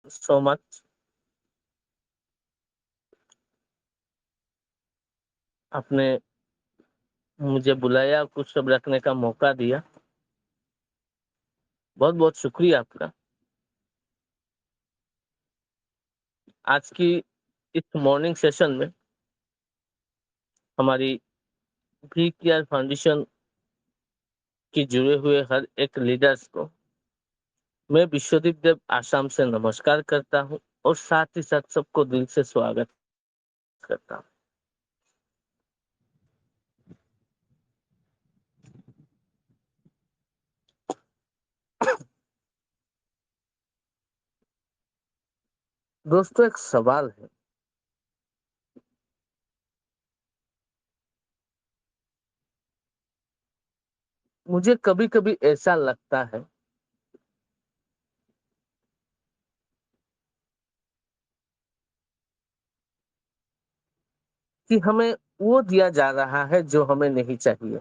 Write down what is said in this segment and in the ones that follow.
so much. आपने मुझे बुलाया, कुछ सब रखने का मौका दिया। बहुत बहुत शुक्रिया आपका। आज की इस मॉर्निंग सेशन में हमारी भी केयर फाउंडेशन की जुड़े हुए हर एक लीडर्स को मैं विश्वदीप देव आसाम से नमस्कार करता हूं और साथ ही साथ सबको दिल से स्वागत करता हूं। दोस्तों, एक सवाल है। मुझे कभी कभी ऐसा लगता है कि हमें वो दिया जा रहा है जो हमें नहीं चाहिए।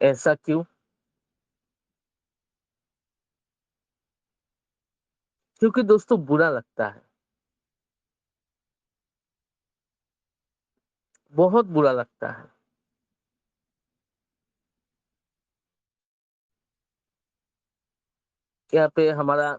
ऐसा क्यों? क्योंकि दोस्तों बुरा लगता है, बहुत बुरा लगता है। यहाँ पे हमारा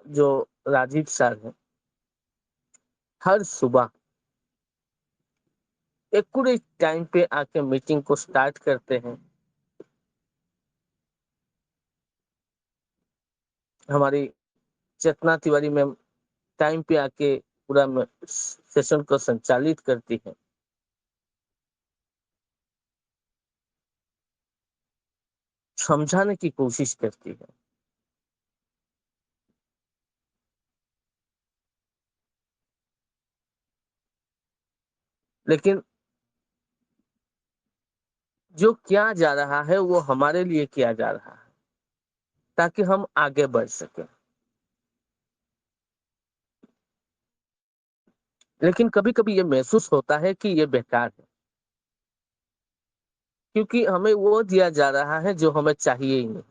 जो राजीव सर है, हर सुबह एक्यूरेट टाइम पे आके मीटिंग को स्टार्ट करते हैं। हमारी चेतना तिवारी मैम टाइम पे आके पूरा सेशन को संचालित करती है। समझाने की कोशिश करती है। लेकिन जो किया जा रहा है वो हमारे लिए किया जा रहा है ताकि हम आगे बढ़ सकें। लेकिन कभी कभी ये महसूस होता है कि ये बेकार है, क्योंकि हमें वो दिया जा रहा है जो हमें चाहिए ही नहीं।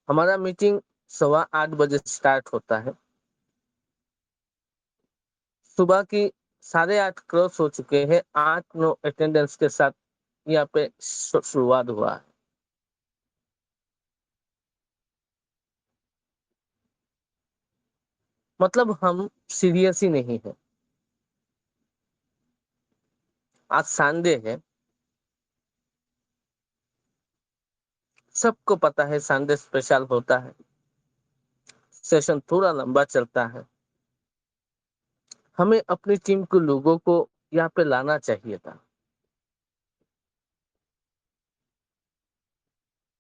हमारा मीटिंग 8:15 स्टार्ट होता है। सुबह की 8:30 क्रॉस हो चुके हैं। 8-9 अटेंडेंस के साथ यहाँ पे शुरुआत हुआ है। मतलब हम सीरियस ही नहीं है। आज संडे है, सबको पता है संडे स्पेशल होता है। सेशन थोड़ा लंबा चलता है। हमें अपनी टीम के लोगों को यहाँ पे लाना चाहिए था,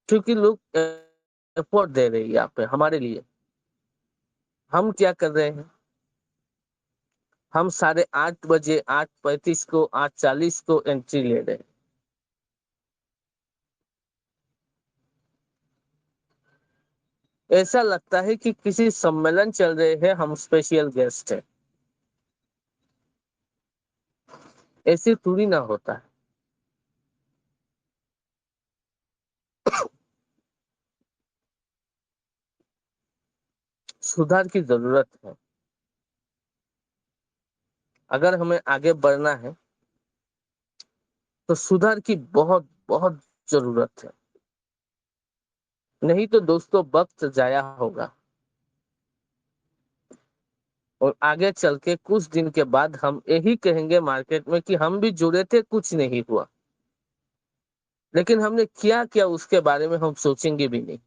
क्योंकि लोग एफर्ट दे रहे हैं यहाँ पे हमारे लिए। हम क्या कर रहे हैं? हम 8:30 8:35 को 8:40 को एंट्री ले रहे हैं। ऐसा लगता है कि किसी सम्मेलन चल रहे हैं, हम स्पेशल गेस्ट हैं। ऐसे थोड़ी ना होता है। सुधार की जरूरत है। अगर हमें आगे बढ़ना है तो सुधार की बहुत बहुत जरूरत है। नहीं तो दोस्तों वक्त जाया होगा और आगे चल के कुछ दिन के बाद हम यही कहेंगे मार्केट में कि हम भी जुड़े थे, कुछ नहीं हुआ। लेकिन हमने क्या किया उसके बारे में हम सोचेंगे भी नहीं।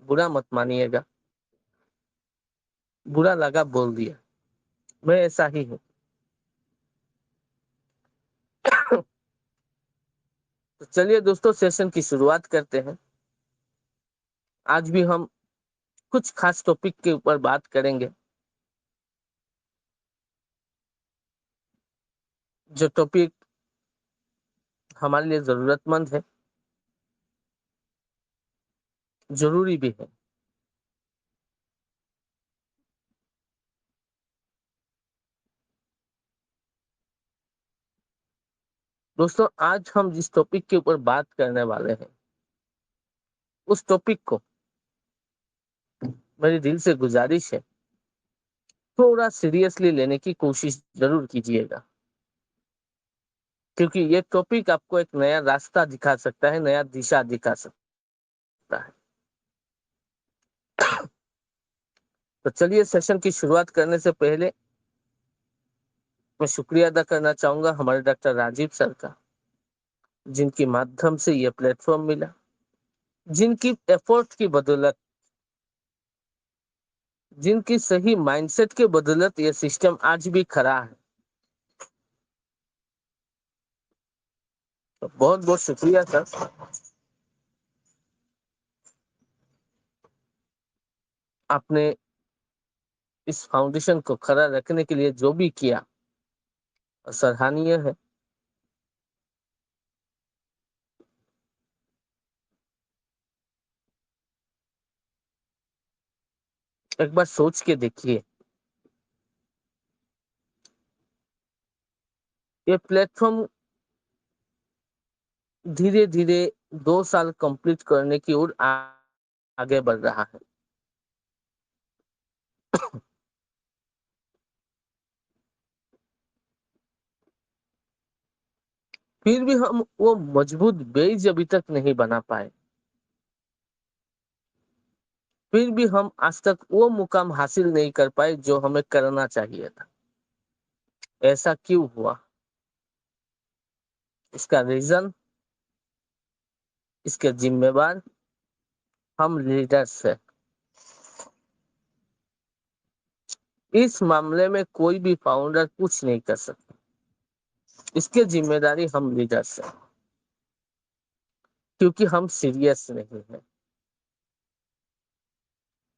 बुरा मत मानिएगा, बुरा लगा बोल दिया। मैं ऐसा ही हूँ। तो चलिए दोस्तों, सेशन की शुरुआत करते हैं। आज भी हम कुछ खास टॉपिक के ऊपर बात करेंगे। जो टॉपिक हमारे लिए जरूरतमंद है, जरूरी भी है। दोस्तों, आज हम जिस टॉपिक के ऊपर बात करने वाले हैं, उस टॉपिक को मेरी दिल से गुजारिश है, थोड़ा सीरियसली लेने की कोशिश जरूर कीजिएगा, क्योंकि ये टॉपिक आपको एक नया रास्ता दिखा सकता है, नया दिशा दिखा सकता है। तो चलिए, सेशन की शुरुआत करने से पहले मैं शुक्रिया अदा करना चाहूंगा हमारे डॉक्टर राजीव सर का, जिनके माध्यम से यह प्लेटफॉर्म मिला, जिनकी एफर्ट की बदौलत, जिनकी सही माइंडसेट के बदौलत यह सिस्टम आज भी खड़ा है। तो बहुत बहुत शुक्रिया सर। आपने इस फाउंडेशन को खड़ा रखने के लिए जो भी किया, सराहनीय है। एक बार सोच के देखिए, ये प्लेटफॉर्म धीरे धीरे 2 साल कंप्लीट करने की ओर आगे बढ़ रहा है। फिर भी हम वो मजबूत बेस अभी तक नहीं बना पाए, फिर भी हम आज तक वो मुकाम हासिल नहीं कर पाए जो हमें करना चाहिए था। ऐसा क्यों हुआ? इसका रीजन, इसके जिम्मेवार हम लीडर्स है। इस मामले में कोई भी फाउंडर कुछ नहीं कर सकता, इसके जिम्मेदारी हम लीडर्स है, क्योंकि हम सीरियस नहीं है।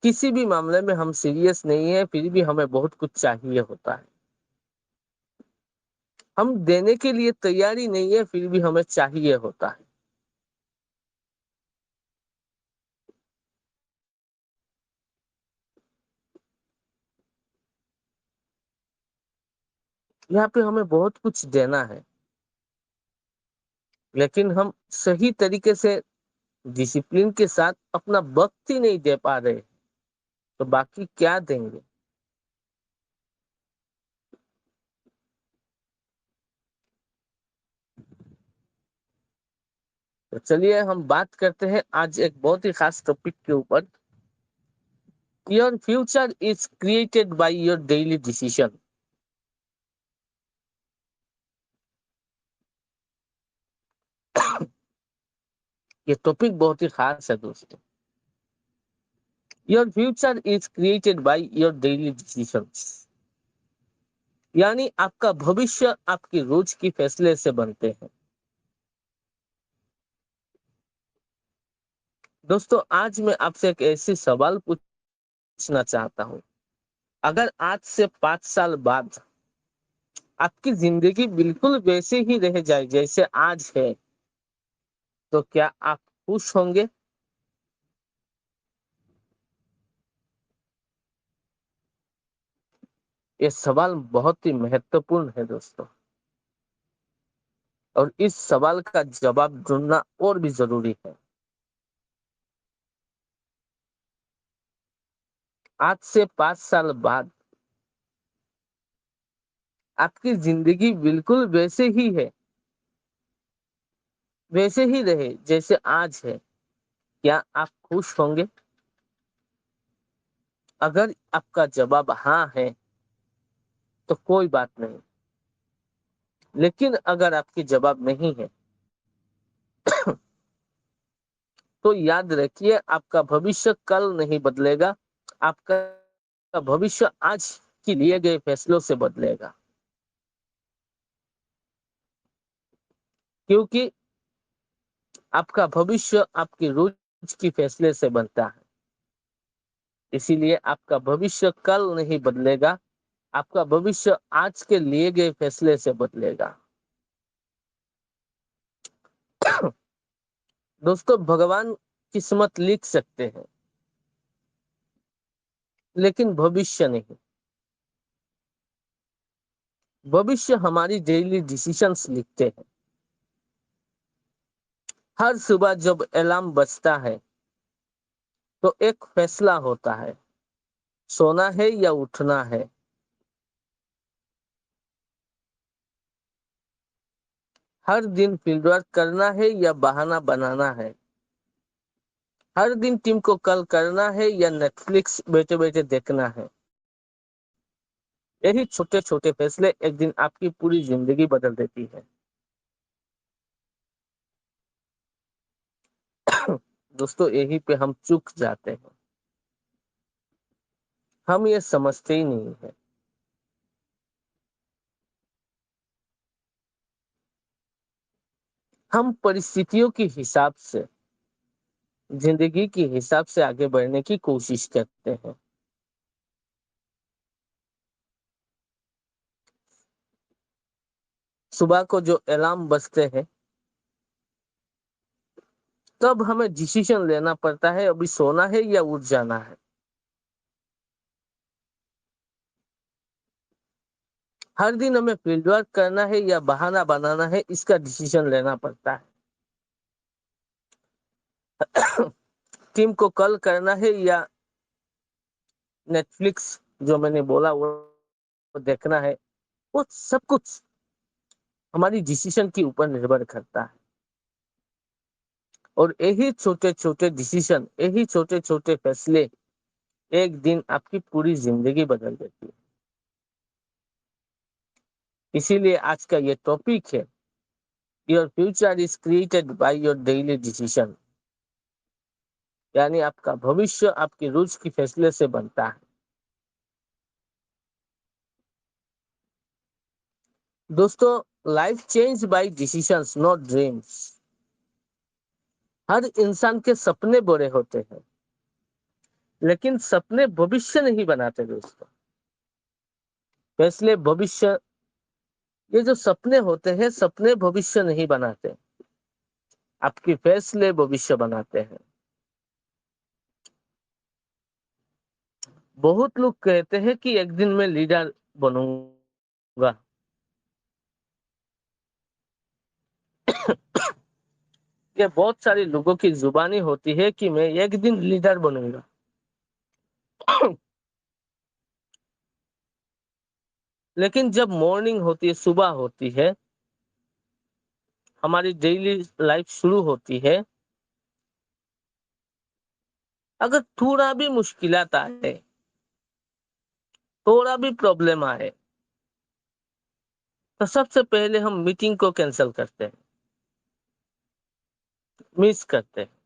किसी भी मामले में हम सीरियस नहीं है, फिर भी हमें बहुत कुछ चाहिए होता है। हम देने के लिए तैयारी नहीं है, फिर भी हमें चाहिए होता है। यहाँ पे हमें बहुत कुछ देना है, लेकिन हम सही तरीके से डिसिप्लिन के साथ अपना वक्त ही नहीं दे पा रहे, तो बाकी क्या देंगे? तो चलिए हम बात करते हैं आज एक बहुत ही खास टॉपिक के ऊपर। Your future is created by your daily decision. ये टॉपिक बहुत ही खास है दोस्तों। Your future is created by your daily decisions, यानी आपका भविष्य आपकी रोज की फैसले से बनते हैं। दोस्तों, आज मैं आपसे एक ऐसी सवाल पूछना चाहता हूँ। अगर आज से 5 साल बाद आपकी जिंदगी बिल्कुल वैसे ही रह जाए जैसे आज है, तो क्या आप खुश होंगे? ये सवाल बहुत ही महत्वपूर्ण है दोस्तों, और इस सवाल का जवाब ढूंढना और भी जरूरी है। आज से 5 साल बाद आपकी जिंदगी बिल्कुल वैसे ही है, वैसे ही रहे जैसे आज है, क्या आप खुश होंगे? अगर आपका जवाब हाँ है, तो कोई बात नहीं। लेकिन अगर आपकी जवाब नहीं है, तो याद रखिए, आपका भविष्य कल नहीं बदलेगा, आपका भविष्य आज के लिए गए फैसलों से बदलेगा। क्योंकि आपका भविष्य आपकी रोज की फैसले से बनता है, इसीलिए आपका भविष्य कल नहीं बदलेगा, आपका भविष्य आज के लिए गए फैसले से बदलेगा। दोस्तों, भगवान किस्मत लिख सकते हैं, लेकिन भविष्य नहीं। भविष्य हमारी डेली डिसीजंस लिखते हैं। हर सुबह जब अलार्म बजता है तो एक फैसला होता है, सोना है या उठना है। हर दिन फील्ड वर्क करना है या बहाना बनाना है। हर दिन टीम को कल करना है या नेटफ्लिक्स बैठे बैठे देखना है। यही छोटे छोटे फैसले एक दिन आपकी पूरी जिंदगी बदल देती है। दोस्तों, यही पे हम चूक जाते हैं। हम ये समझते ही नहीं है। हम परिस्थितियों के हिसाब से, जिंदगी के हिसाब से आगे बढ़ने की कोशिश करते हैं। सुबह को जो अलार्म बजते हैं, तब हमें डिसीजन लेना पड़ता है, अभी सोना है या उठ जाना है। हर दिन हमें फील्ड वर्क करना है या बहाना बनाना है, इसका डिसीजन लेना पड़ता है। टीम को कल करना है या नेटफ्लिक्स, जो मैंने बोला वो देखना है। वो सब कुछ हमारी डिसीजन के ऊपर निर्भर करता है। और यही छोटे छोटे डिसीजन, यही छोटे छोटे फैसले एक दिन आपकी पूरी जिंदगी बदल देती है। इसीलिए आज का ये टॉपिक है, your future is created by your daily decision. यानी आपका भविष्य आपके रोज की फैसले से बनता है। दोस्तों, life change by decisions, not dreams. हर इंसान के सपने बड़े होते हैं, लेकिन सपने भविष्य नहीं बनाते दोस्तों। फैसले भविष्य, ये जो सपने होते हैं, सपने भविष्य नहीं बनाते। आपके फैसले भविष्य बनाते हैं। बहुत लोग कहते हैं कि एक दिन मैं लीडर बनूंगा। ये बहुत सारे लोगों की जुबानी होती है कि मैं एक दिन लीडर बनूंगा। लेकिन जब मॉर्निंग होती है, सुबह होती है, हमारी डेली लाइफ शुरू होती है, अगर थोड़ा भी मुश्किलात आए, थोड़ा भी प्रॉब्लम आए, तो सबसे पहले हम मीटिंग को कैंसिल करते हैं, मिस करते हैं।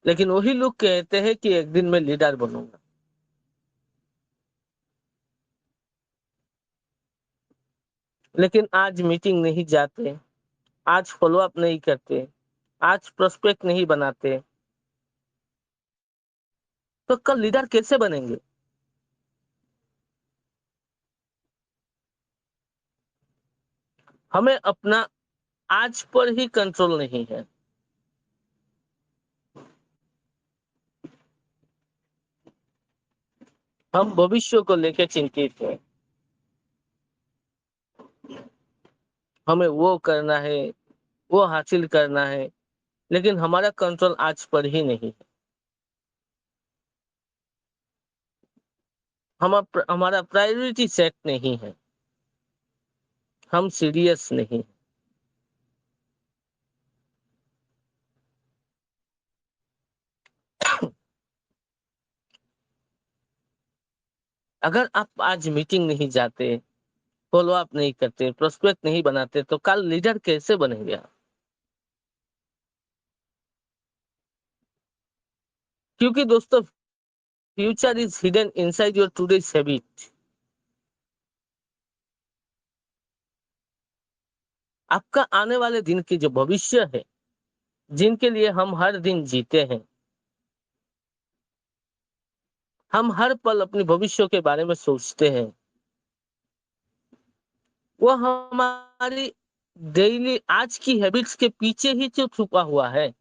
लेकिन वही लोग कहते हैं कि एक दिन मैं लीडर बनूंगा। लेकिन आज मीटिंग नहीं जाते, आज फॉलो अप नहीं करते, आज प्रोस्पेक्ट नहीं बनाते, तो कल लीडर कैसे बनेंगे? हमें अपना आज पर ही कंट्रोल नहीं है। हम भविष्य को लेकर चिंतित हैं। हमें वो करना है, वो हासिल करना है, लेकिन हमारा कंट्रोल आज पर ही नहीं है। हमारा प्रायोरिटी सेट नहीं है। हम सीरियस नहीं। अगर आप आज मीटिंग नहीं जाते, फॉलो अप नहीं करते, प्रोस्पेक्ट नहीं बनाते, तो कल लीडर कैसे बनेंगे आप? क्योंकि दोस्तों, future is hidden inside your today's habit. आपका आने वाले दिन की जो भविष्य है, जिनके लिए हम हर दिन जीते हैं, हम हर पल अपने भविष्य के बारे में सोचते हैं, वो हमारी डेली आज की हैबिट्स के पीछे ही जो छुपा हुआ है,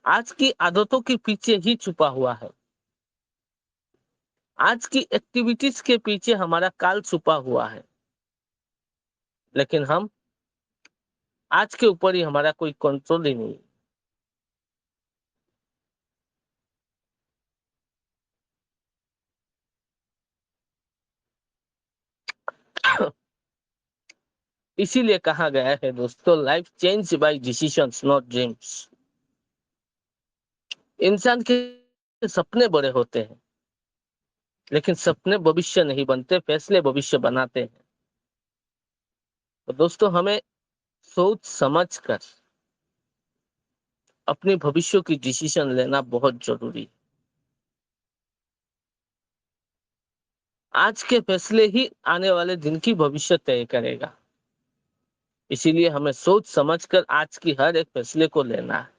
आज की आदतों के पीछे ही छुपा हुआ है, आज की एक्टिविटीज के पीछे हमारा काल छुपा हुआ है। लेकिन हम आज के ऊपर ही हमारा कोई कंट्रोल ही नहीं। इसीलिए कहा गया है दोस्तों, life change by decisions not dreams. इंसान के सपने बड़े होते हैं, लेकिन सपने भविष्य नहीं बनते, फैसले भविष्य बनाते हैं। तो दोस्तों, हमें सोच समझ कर अपने भविष्य की डिसीजन लेना बहुत जरूरी है। आज के फैसले ही आने वाले दिन की भविष्य तय करेगा। इसीलिए हमें सोच समझकर आज की हर एक फैसले को लेना है।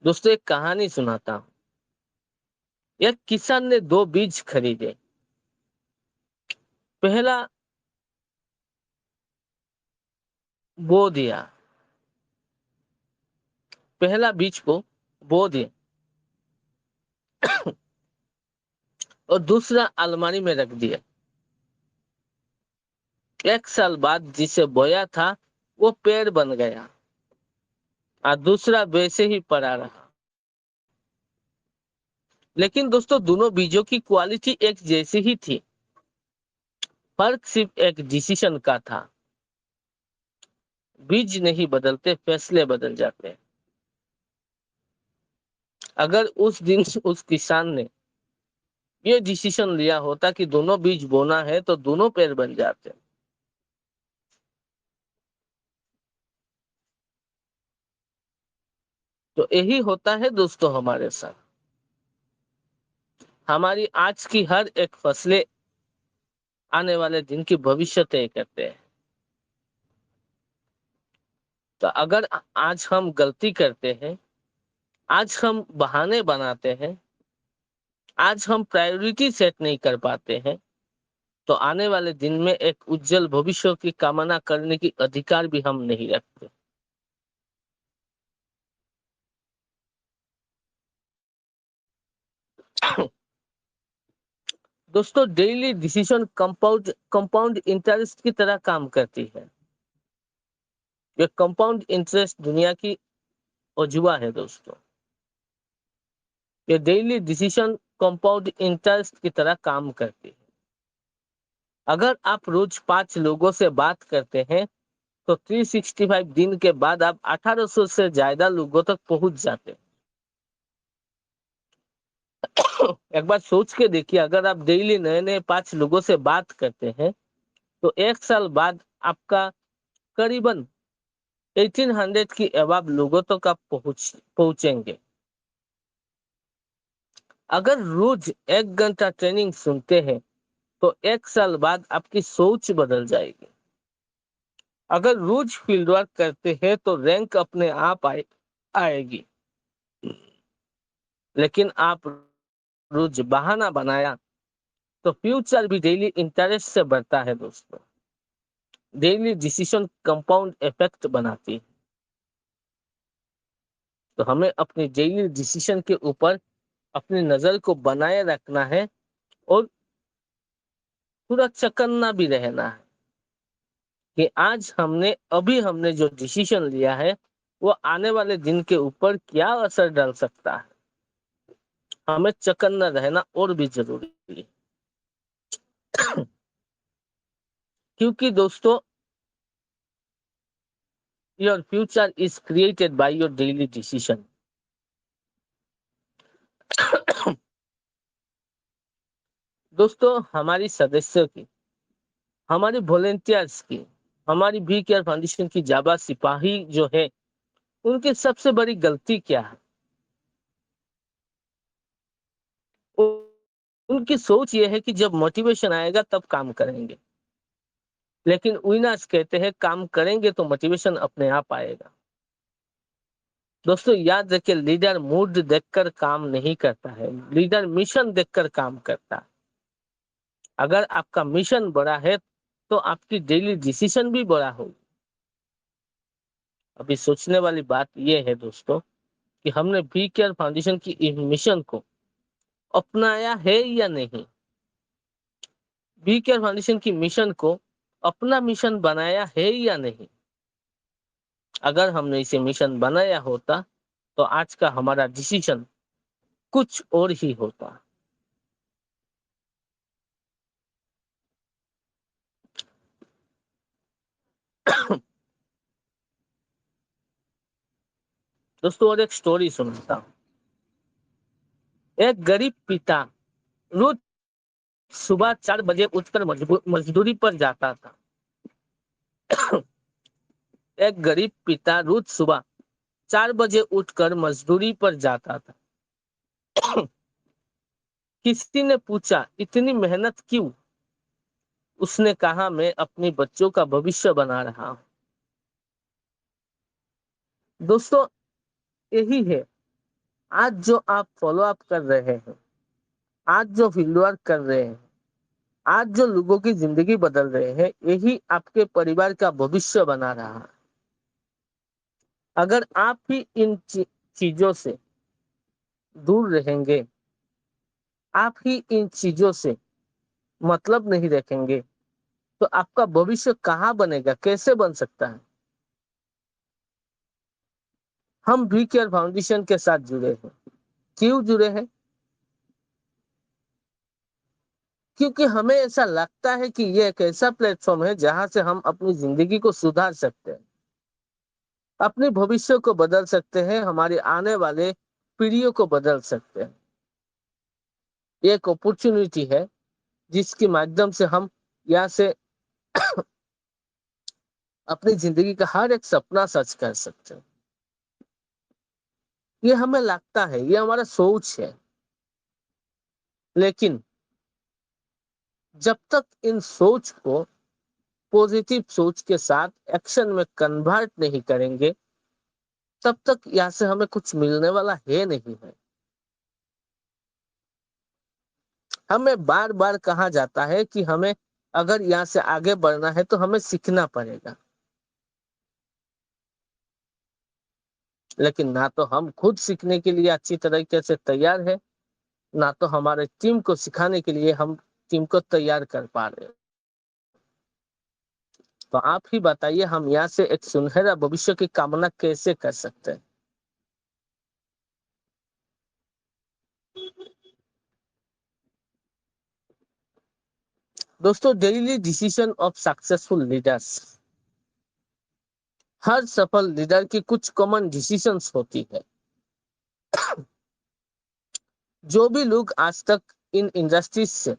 दोस्तों, एक कहानी सुनाता हूं। एक किसान ने दो बीज खरीदे। पहला बो दिया, पहला बीज को बो दिया और दूसरा अलमारी में रख दिया। एक साल बाद जिसे बोया था वो पेड़ बन गया और दूसरा वैसे ही पड़ा रहा। लेकिन दोस्तों, दोनों बीजों की क्वालिटी एक जैसी ही थी। फर्क सिर्फ एक डिसीजन का था। बीज नहीं बदलते, फैसले बदल जाते हैं। अगर उस दिन उस किसान ने ये डिसीजन लिया होता कि दोनों बीज बोना है, तो दोनों पेड़ बन जाते। तो यही होता है दोस्तों हमारे साथ। हमारी आज की हर एक फैसले आने वाले दिन की भविष्य तय करते हैं। तो अगर आज हम गलती करते हैं, आज हम बहाने बनाते हैं, आज हम प्रायोरिटी सेट नहीं कर पाते हैं, तो आने वाले दिन में एक उज्जवल भविष्य की कामना करने की अधिकार भी हम नहीं रखते। दोस्तों, डेली डिसीजन कंपाउंड इंटरेस्ट की तरह काम करती है। ये कंपाउंड इंटरेस्ट दुनिया की अजूबा है दोस्तों। ये डेली डिसीजन कंपाउंड इंटरेस्ट की तरह काम करती है। अगर आप रोज 5 लोगों से बात करते हैं, तो 365 दिन के बाद आप 1800 से ज्यादा लोगों तक पहुंच जाते हैं। एक बार सोच के देखिए, अगर आप डेली नए नए 5 लोगों से बात करते हैं, तो एक साल बाद आपका करीबन 1800 की अबाब लोगों तक आप पहुंचेंगे। अगर रोज 1 घंटा ट्रेनिंग सुनते हैं, तो एक साल बाद आपकी सोच बदल जाएगी। अगर रोज फील्ड वर्क करते हैं, तो रैंक अपने आप आएगी। लेकिन आप रोज बहाना बनाया, तो फ्यूचर भी डेली इंटरेस्ट से बढ़ता है दोस्तों। डेली डिसीजन कंपाउंड इफेक्ट बनाती है। तो हमें अपनी डेली डिसीजन के ऊपर अपनी नजर को बनाए रखना है और पूरा चकन्ना भी रहना है कि आज हमने जो डिसीजन लिया है, वो आने वाले दिन के ऊपर क्या असर डाल सकता है। हमें चकन्ना रहना और भी जरूरी है। क्योंकि दोस्तों, your future is created by your daily decision. दोस्तों, हमारी सदस्यों की, हमारी वॉलेंटियर्स की, हमारी वी केयर फाउंडेशन की जाबा सिपाही जो है, उनकी सबसे बड़ी गलती क्या है? उनकी सोच ये है कि जब मोटिवेशन आएगा तब काम करेंगे। लेकिन विनर्स कहते हैं काम करेंगे तो मोटिवेशन अपने आप आएगा। दोस्तों याद रखिए, लीडर मूड देखकर काम नहीं करता है, लीडर मिशन देखकर काम करता है। अगर आपका मिशन बड़ा है तो आपकी डेली डिसीजन भी बड़ा होगी। अभी सोचने वाली बात यह है दोस्तों कि हमने बी केयर फाउंडेशन की इस मिशन को अपनाया है या नहीं। बी केयर फाउंडेशन की मिशन को अपना मिशन बनाया है या नहीं। अगर हमने इसे मिशन बनाया होता तो आज का हमारा डिसीजन कुछ और ही होता। दोस्तों और एक स्टोरी सुनाता हूँ। एक गरीब पिता रोज सुबह 4 बजे उठकर मजदूरी पर जाता था। एक गरीब पिता रोज सुबह 4 बजे उठकर मजदूरी पर जाता था। किसी ने पूछा, इतनी मेहनत क्यों? उसने कहा, मैं अपने बच्चों का भविष्य बना रहा हूं। दोस्तों यही है, आज जो आप फॉलो अप कर रहे हैं, आज जो फील्ड वर्क कर रहे हैं, आज जो लोगों की जिंदगी बदल रहे हैं, यही आपके परिवार का भविष्य बना रहा है। अगर आप ही इन चीजों से दूर रहेंगे, आप ही इन चीजों से मतलब नहीं रखेंगे, तो आपका भविष्य कहाँ बनेगा, कैसे बन सकता है। हम बी केयर फाउंडेशन के साथ जुड़े हैं। क्यों जुड़े हैं? क्योंकि हमें ऐसा लगता है कि ये एक ऐसा प्लेटफॉर्म है जहां से हम अपनी जिंदगी को सुधार सकते हैं, अपने भविष्य को बदल सकते हैं, हमारे आने वाले पीढ़ियों को बदल सकते हैं। ये एक अपॉर्चुनिटी है जिसके माध्यम से हम यहाँ से अपनी जिंदगी का हर एक सपना सच कर सकते हैं। ये हमें लगता है, ये हमारा सोच है, लेकिन जब तक इन सोच को पॉजिटिव सोच के साथ एक्शन में कन्वर्ट नहीं करेंगे, तब तक यहाँ से हमें कुछ मिलने वाला है नहीं है। हमें बार बार कहा जाता है कि हमें अगर यहाँ से आगे बढ़ना है तो हमें सीखना पड़ेगा, लेकिन ना तो हम खुद सीखने के लिए अच्छी तरीके से तैयार है, ना तो हमारे टीम को सिखाने के लिए हम टीम को तैयार कर पा रहे हैं। तो आप ही बताइए, हम यहाँ से एक सुनहरा भविष्य की कामना कैसे कर सकते हैं। दोस्तों daily decision of successful leaders. हर सफल लीडर की कुछ कॉमन डिसीजंस होती है। जो भी लोग आज तक इन इंडस्ट्रीज से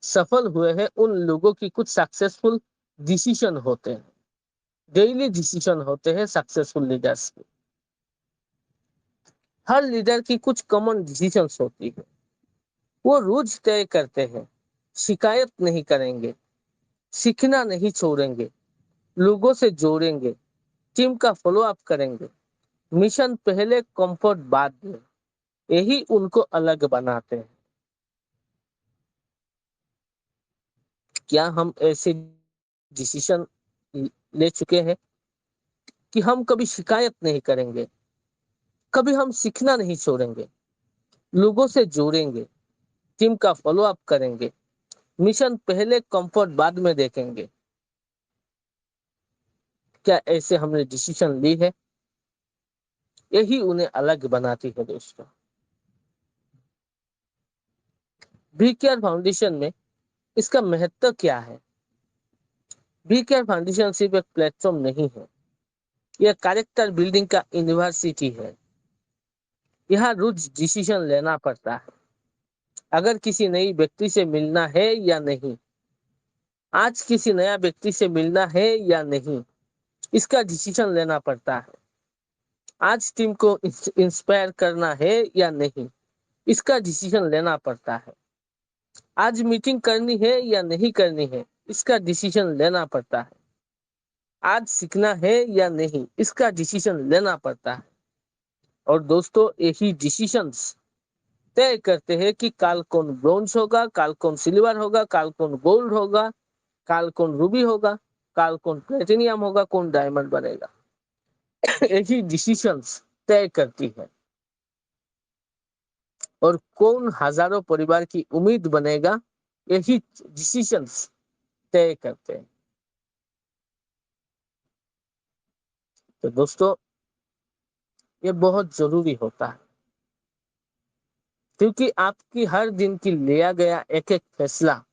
सफल हुए हैं, उन लोगों की कुछ सक्सेसफुल डिसीजन होते हैं, डेली डिसीजन होते हैं सक्सेसफुल लीडर्स के। हर लीडर की कुछ कॉमन डिसीजंस होती है। वो रोज तय करते हैं, शिकायत नहीं करेंगे, सीखना नहीं छोड़ेंगे, लोगों से जोड़ेंगे, टीम का फॉलो अप करेंगे, मिशन पहले, कंफर्ट बाद में। यही उनको अलग बनाते हैं। क्या हम ऐसे डिसीजन ले चुके हैं कि हम कभी शिकायत नहीं करेंगे, कभी हम सीखना नहीं छोड़ेंगे, लोगों से जोड़ेंगे, टीम का फॉलो अप करेंगे, मिशन पहले, कंफर्ट बाद में देखेंगे? क्या ऐसे हमने डिसीजन ली है? यही उन्हें अलग बनाती है दोस्तों। बी केयर फाउंडेशन में इसका महत्व क्या है? बी केयर फाउंडेशन सिर्फ एक प्लेटफॉर्म नहीं है, यह कैरेक्टर बिल्डिंग का यूनिवर्सिटी है। यहाँ रोज डिसीजन लेना पड़ता है, अगर किसी नई व्यक्ति से मिलना है या नहीं, आज किसी नया व्यक्ति से मिलना है या नहीं, इसका डिसीजन लेना पड़ता है। आज टीम को इंस्पायर करना है या नहीं, इसका डिसीजन लेना पड़ता है। आज मीटिंग करनी है या नहीं करनी है, इसका डिसीजन लेना पड़ता है। आज सीखना है या नहीं, इसका डिसीजन लेना पड़ता है। और दोस्तों यही डिसीजंस तय करते हैं कि काल कौन ब्रोंज होगा, काल कौन सिल्वर होगा, काल कौन गोल्ड होगा, काल कौन रूबी होगा, काल कौन प्लेटिनियम होगा, कौन डायमंड बनेगा। यही डिसीजंस तय करती है। और कौन हजारों परिवार की उम्मीद बनेगा, यही डिसीजंस तय करते हैं। तो दोस्तों ये बहुत जरूरी होता है, क्योंकि आपकी हर दिन की लिया गया एक एक फैसला,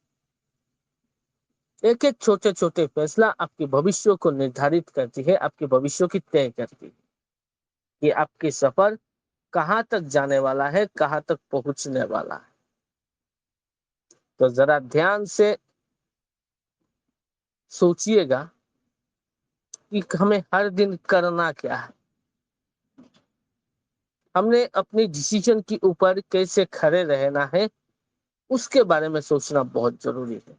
एक एक छोटे छोटे फैसला आपके भविष्य को निर्धारित करती है, आपके भविष्य की तय करती है कि आपकी सफर कहाँ तक जाने वाला है, कहाँ तक पहुंचने वाला है। तो जरा ध्यान से सोचिएगा कि हमें हर दिन करना क्या है, हमने अपनी डिसीजन के ऊपर कैसे खड़े रहना है, उसके बारे में सोचना बहुत जरूरी है।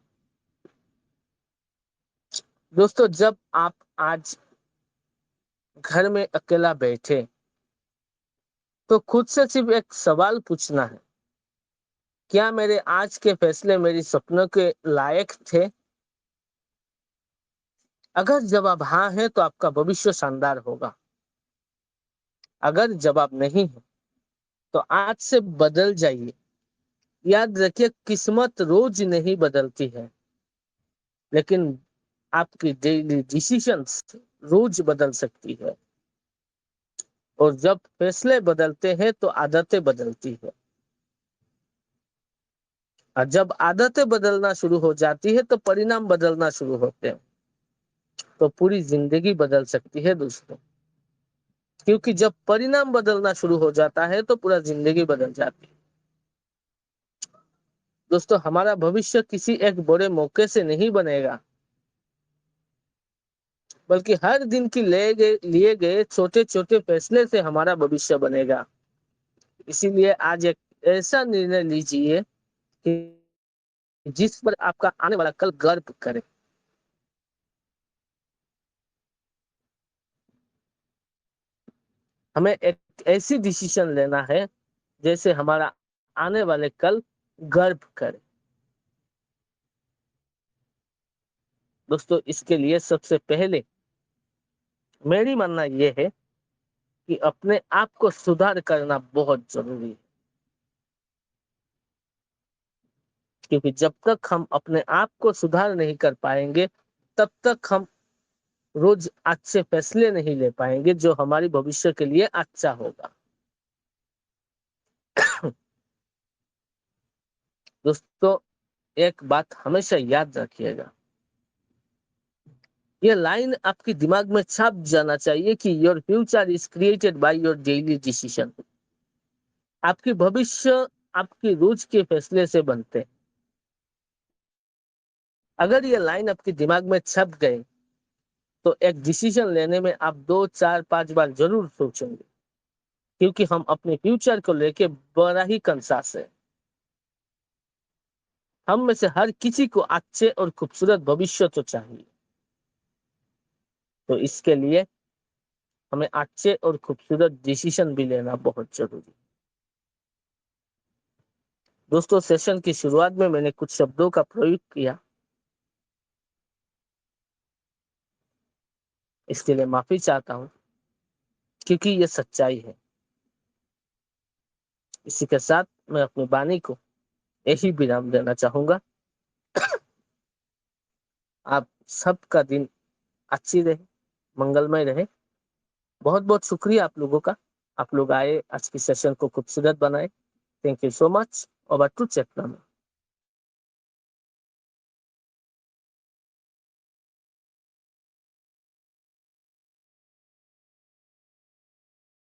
दोस्तों जब आप आज घर में अकेला बैठे तो खुद से सिर्फ एक सवाल पूछना है, क्या मेरे आज के फैसले मेरी सपनों के लायक थे? अगर जवाब हाँ है तो आपका भविष्य शानदार होगा। अगर जवाब नहीं है तो आज से बदल जाइए। याद रखिए, किस्मत रोज नहीं बदलती है, लेकिन आपकी डेली डिसीजंस रोज बदल सकती है। और जब फैसले बदलते हैं तो आदतें बदलती है, और जब आदतें बदलना शुरू हो जाती है तो परिणाम बदलना शुरू होते हैं। तो पूरी जिंदगी बदल सकती है दोस्तों, क्योंकि जब परिणाम बदलना शुरू हो जाता है तो पूरा जिंदगी बदल जाती है। दोस्तों हमारा भविष्य किसी एक बड़े मौके से नहीं बनेगा, बल्कि हर दिन की लिए गए छोटे छोटे फैसले से हमारा भविष्य बनेगा। इसीलिए आज एक ऐसा निर्णय लीजिए कि जिस पर आपका आने वाला कल गर्व करे। हमें एक ऐसी डिसीजन लेना है जैसे हमारा आने वाले कल गर्व करे। दोस्तों इसके लिए सबसे पहले मेरी मानना यह है कि अपने आप को सुधार करना बहुत जरूरी है, क्योंकि जब तक हम अपने आप को सुधार नहीं कर पाएंगे तब तक हम रोज अच्छे फैसले नहीं ले पाएंगे जो हमारी भविष्य के लिए अच्छा होगा। दोस्तों एक बात हमेशा याद रखिएगा, ये लाइन आपके दिमाग में छाप जाना चाहिए कि your future is created by your daily decision. आपकी भविष्य आपकी रोज के फैसले से बनते हैं। अगर ये लाइन आपके दिमाग में छप गए तो एक डिसीजन लेने में आप 2 4 5 बार जरूर सोचेंगे, क्योंकि हम अपने फ्यूचर को लेके बड़ा ही कंसास है। हम में से हर किसी को अच्छे और खूबसूरत भविष्य तो चाहिए, तो इसके लिए हमें अच्छे और खूबसूरत डिसीजन भी लेना बहुत जरूरी है। दोस्तों सेशन की शुरुआत में मैंने कुछ शब्दों का प्रयोग किया, इसके लिए माफी चाहता हूं, क्योंकि ये सच्चाई है। इसी के साथ मैं अपनी वाणी को यही विराम देना चाहूंगा। आप सबका दिन अच्छी रहे, मंगलमय रहे। बहुत बहुत शुक्रिया आप लोगों का, आप लोग आए, आज की सेशन को खूबसूरत बनाए। Thank you so much. Over to Chetna.